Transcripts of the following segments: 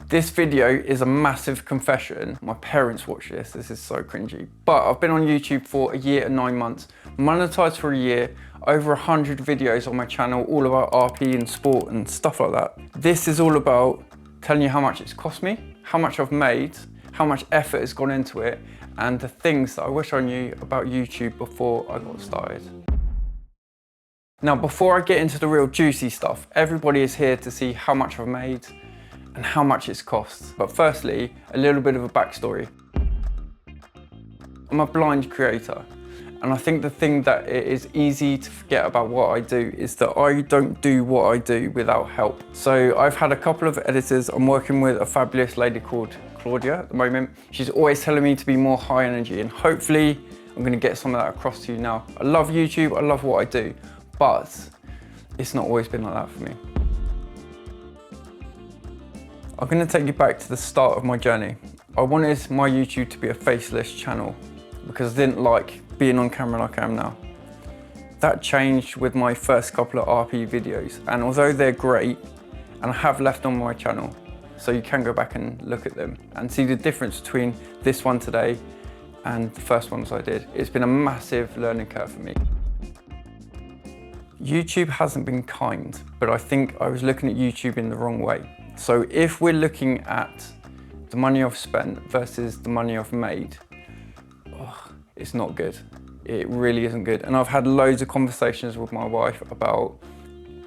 This video is a massive confession. My parents watch this is so cringy. But I've been on YouTube for a year and 9 months, monetized for a year, over 100 videos on my channel, all about RP and sport and stuff like that. This is all about telling you how much it's cost me, how much I've made, how much effort has gone into it, and the things that I wish I knew about YouTube before I got started. Now, before I get into the real juicy stuff, everybody is here to see how much I've made and how much it's cost. But firstly, a little bit of a backstory. I'm a blind creator, and I think the thing that it is easy to forget about what I do is that I don't do what I do without help. So I've had a couple of editors. I'm working with a fabulous lady called Claudia at the moment. She's always telling me to be more high energy, and hopefully I'm gonna get some of that across to you now. I love YouTube, I love what I do, but it's not always been like that for me. I'm gonna take you back to the start of my journey. I wanted my YouTube to be a faceless channel because I didn't like being on camera like I am now. That changed with my first couple of RP videos, and although they're great, and I have left on my channel, so you can go back and look at them and see the difference between this one today and the first ones I did. It's been a massive learning curve for me. YouTube hasn't been kind, but I think I was looking at YouTube in the wrong way. So if we're looking at the money I've spent versus the money I've made, it's not good. It really isn't good. And I've had loads of conversations with my wife about,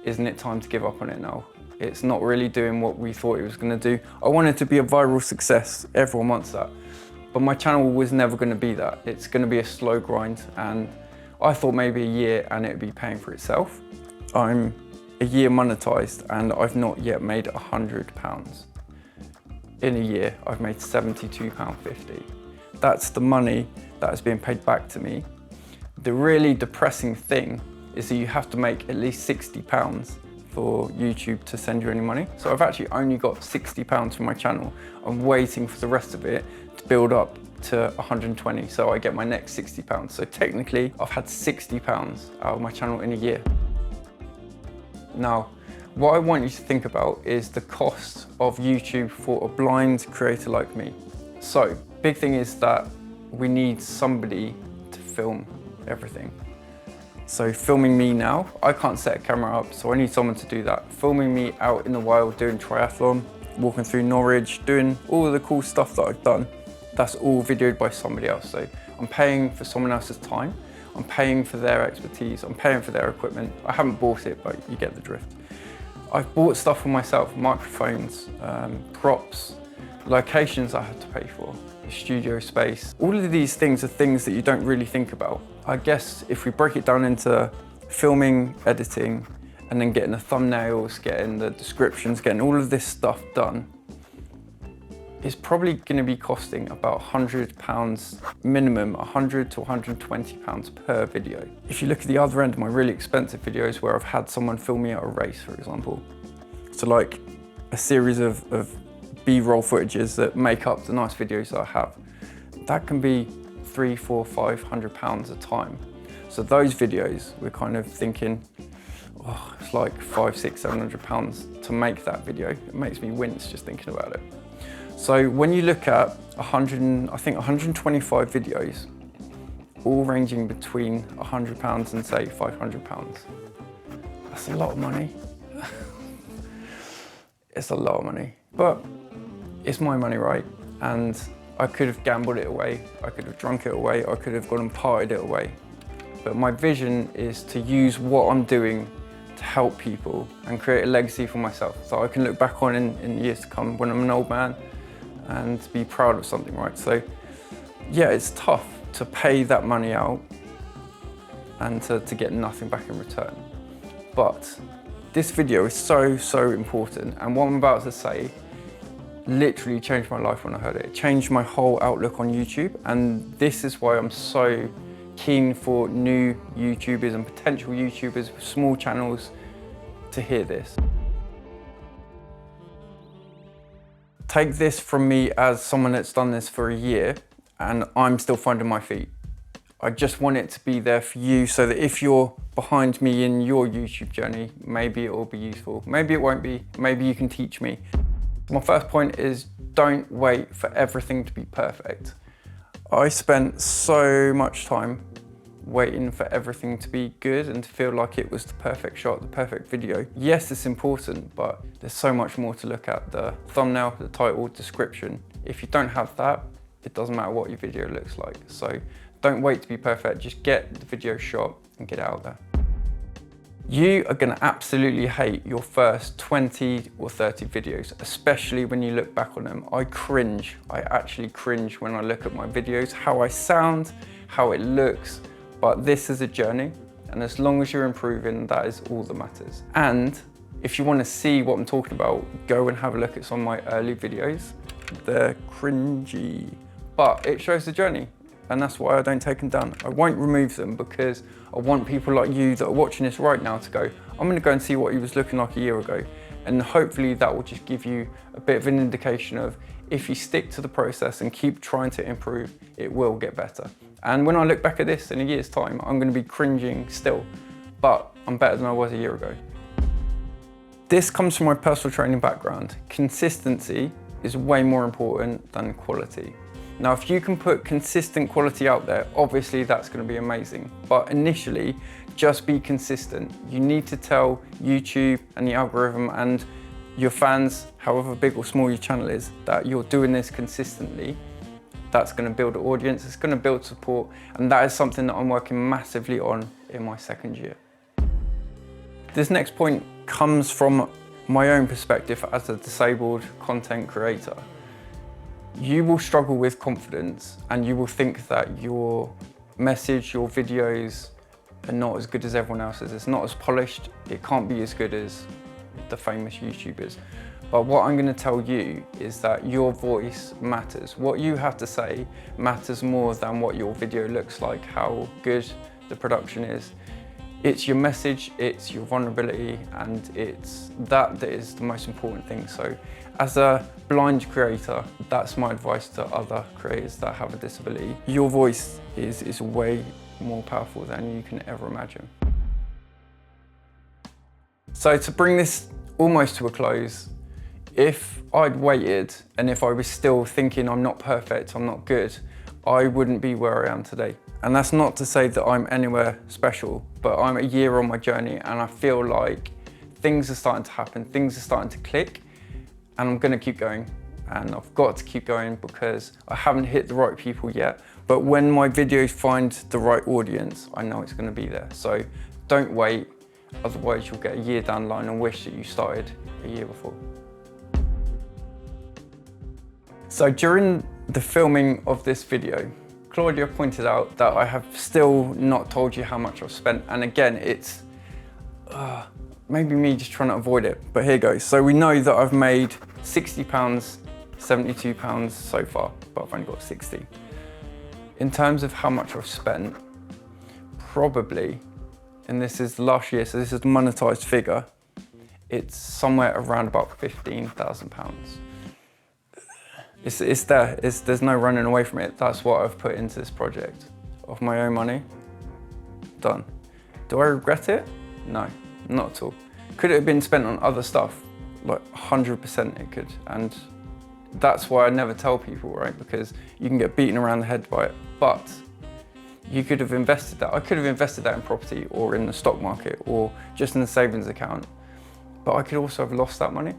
isn't it time to give up on it now? It's not really doing what we thought it was gonna do. I want it to be a viral success, everyone wants that. But my channel was never gonna be that. It's gonna be a slow grind, and I thought maybe a year and it'd be paying for itself. I'm a year monetized and I've not yet made £100. In a year, I've made £72.50. That's the money that is being paid back to me. The really depressing thing is that you have to make at least £60 for YouTube to send you any money. So I've actually only got £60 from my channel. I'm waiting for the rest of it to build up to 120, so I get my next £60. So technically, I've had £60 out of my channel in a year. Now, what I want you to think about is the cost of YouTube for a blind creator like me. So, big thing is that we need somebody to film everything. So filming me now, I can't set a camera up, so I need someone to do that. Filming me out in the wild doing triathlon, walking through Norwich, doing all of the cool stuff that I've done, that's all videoed by somebody else. So I'm paying for someone else's time, I'm paying for their expertise, I'm paying for their equipment. I haven't bought it, but you get the drift. I've bought stuff for myself, microphones, props, locations I had to pay for, studio space. All of these things are things that you don't really think about. I guess if we break it down into filming, editing, and then getting the thumbnails, getting the descriptions, getting all of this stuff done, it's probably gonna be costing about £100 minimum, £100 to £120 per video. If you look at the other end of my really expensive videos where I've had someone film me at a race, for example, so like a series of B-roll footages that make up the nice videos that I have, that can be £300, £400, £500 a time. So those videos, we're kind of thinking, oh, it's like £500, £600, £700 to make that video. It makes me wince just thinking about it. So when you look at 125 videos, all ranging between £100 and say £500, that's a lot of money. It's a lot of money, but it's my money, right? And I could have gambled it away, I could have drunk it away, I could have gone and partied it away. But my vision is to use what I'm doing to help people and create a legacy for myself, so I can look back on in years to come when I'm an old man and be proud of something, right? So yeah, it's tough to pay that money out and to get nothing back in return. But this video is so important, and what I'm about to say literally changed my life when I heard it. It changed my whole outlook on YouTube, and this is why I'm so keen for new YouTubers and potential YouTubers with small channels to hear this. Take this from me as someone that's done this for a year and I'm still finding my feet. I just want it to be there for you so that if you're behind me in your YouTube journey, maybe it will be useful. Maybe it won't be, maybe you can teach me. My first point is don't wait for everything to be perfect. I spent so much time waiting for everything to be good and to feel like it was the perfect shot, the perfect video. Yes, it's important, but there's so much more to look at. The thumbnail, the title, description. If you don't have that, it doesn't matter what your video looks like. So don't wait to be perfect, just get the video shot and get it out there. You are gonna absolutely hate your first 20 or 30 videos, especially when you look back on them. I cringe, I actually cringe when I look at my videos, how I sound, how it looks, but this is a journey, and as long as you're improving, that is all that matters. And if you wanna see what I'm talking about, go and have a look at some of my early videos. They're cringy, but it shows the journey. And that's why I don't take them down. I won't remove them because I want people like you that are watching this right now to go, I'm gonna go and see what he was looking like a year ago. And hopefully that will just give you a bit of an indication of if you stick to the process and keep trying to improve, it will get better. And when I look back at this in a year's time, I'm gonna be cringing still, but I'm better than I was a year ago. This comes from my personal training background. Consistency is way more important than quality. Now, if you can put consistent quality out there, obviously that's going to be amazing. But initially, just be consistent. You need to tell YouTube and the algorithm and your fans, however big or small your channel is, that you're doing this consistently. That's going to build an audience, it's going to build support, and that is something that I'm working massively on in my second year. This next point comes from my own perspective as a disabled content creator. You will struggle with confidence and you will think that your message, your videos are not as good as everyone else's. It's not as polished. It can't be as good as the famous YouTubers. But what I'm going to tell you is that your voice matters. What you have to say matters more than what your video looks like, how good the production is. It's your message, it's your vulnerability, and it's that is the most important thing. So as a blind creator, that's my advice to other creators that have a disability. Your voice is way more powerful than you can ever imagine. So to bring this almost to a close, if I'd waited and if I was still thinking I'm not perfect, I'm not good, I wouldn't be where I am today. And that's not to say that I'm anywhere special, but I'm a year on my journey and I feel like things are starting to happen, things are starting to click, and I'm gonna keep going. And I've got to keep going because I haven't hit the right people yet. But when my videos find the right audience, I know it's gonna be there. So don't wait, otherwise you'll get a year down the line and wish that you started a year before. So during the filming of this video, Claudia pointed out that I have still not told you how much I've spent. And again, it's maybe me just trying to avoid it, but here goes. So we know that I've made £60, £72 so far, but I've only got 60. In terms of how much I've spent, probably, and this is last year, so this is the monetized figure, it's somewhere around about £15,000. It's there, there's no running away from it. That's what I've put into this project. Of my own money, done. Do I regret it? No, not at all. Could it have been spent on other stuff? Like 100% it could. And that's why I never tell people, right? Because you can get beaten around the head by it. But you could have invested that. I could have invested that in property or in the stock market or just in the savings account. But I could also have lost that money.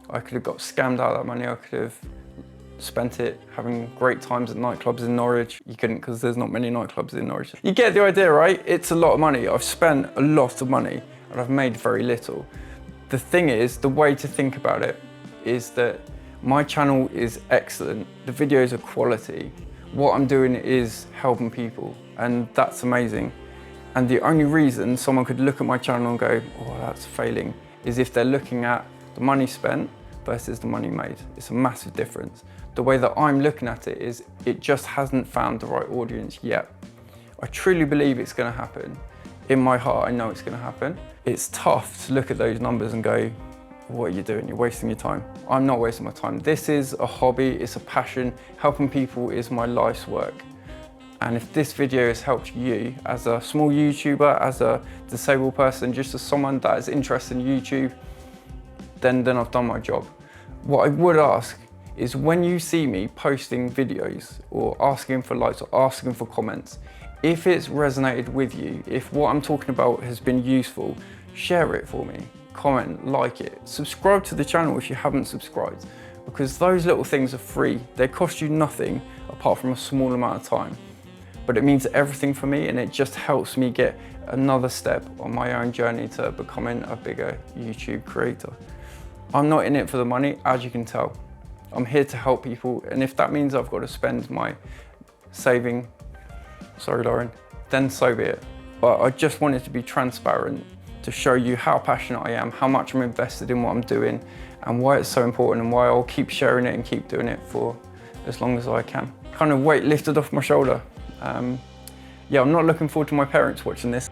I could have got scammed out of that money. I could have spent it having great times at nightclubs in Norwich. You couldn't because there's not many nightclubs in Norwich. You get the idea, right? It's a lot of money. I've spent a lot of money and I've made very little. The thing is, the way to think about it is that my channel is excellent. The videos are quality. What I'm doing is helping people, and that's amazing. And the only reason someone could look at my channel and go, oh, that's failing, is if they're looking at the money spent versus the money made. It's a massive difference. The way that I'm looking at it is it just hasn't found the right audience yet. I truly believe it's gonna happen. In my heart, I know it's gonna happen. It's tough to look at those numbers and go, what are you doing? You're wasting your time. I'm not wasting my time. This is a hobby, it's a passion. Helping people is my life's work. And if this video has helped you as a small YouTuber, as a disabled person, just as someone that is interested in YouTube, then I've done my job. What I would ask is when you see me posting videos or asking for likes or asking for comments, if it's resonated with you, if what I'm talking about has been useful, share it for me, comment, like it, subscribe to the channel if you haven't subscribed, because those little things are free. They cost you nothing apart from a small amount of time, but it means everything for me, and it just helps me get another step on my own journey to becoming a bigger YouTube creator. I'm not in it for the money, as you can tell. I'm here to help people, and if that means I've got to spend my saving, sorry Lauren, then so be it. But I just wanted to be transparent to show you how passionate I am, how much I'm invested in what I'm doing, and why it's so important, and why I'll keep sharing it and keep doing it for as long as I can. Kind of weight lifted off my shoulder. Yeah, I'm not looking forward to my parents watching this.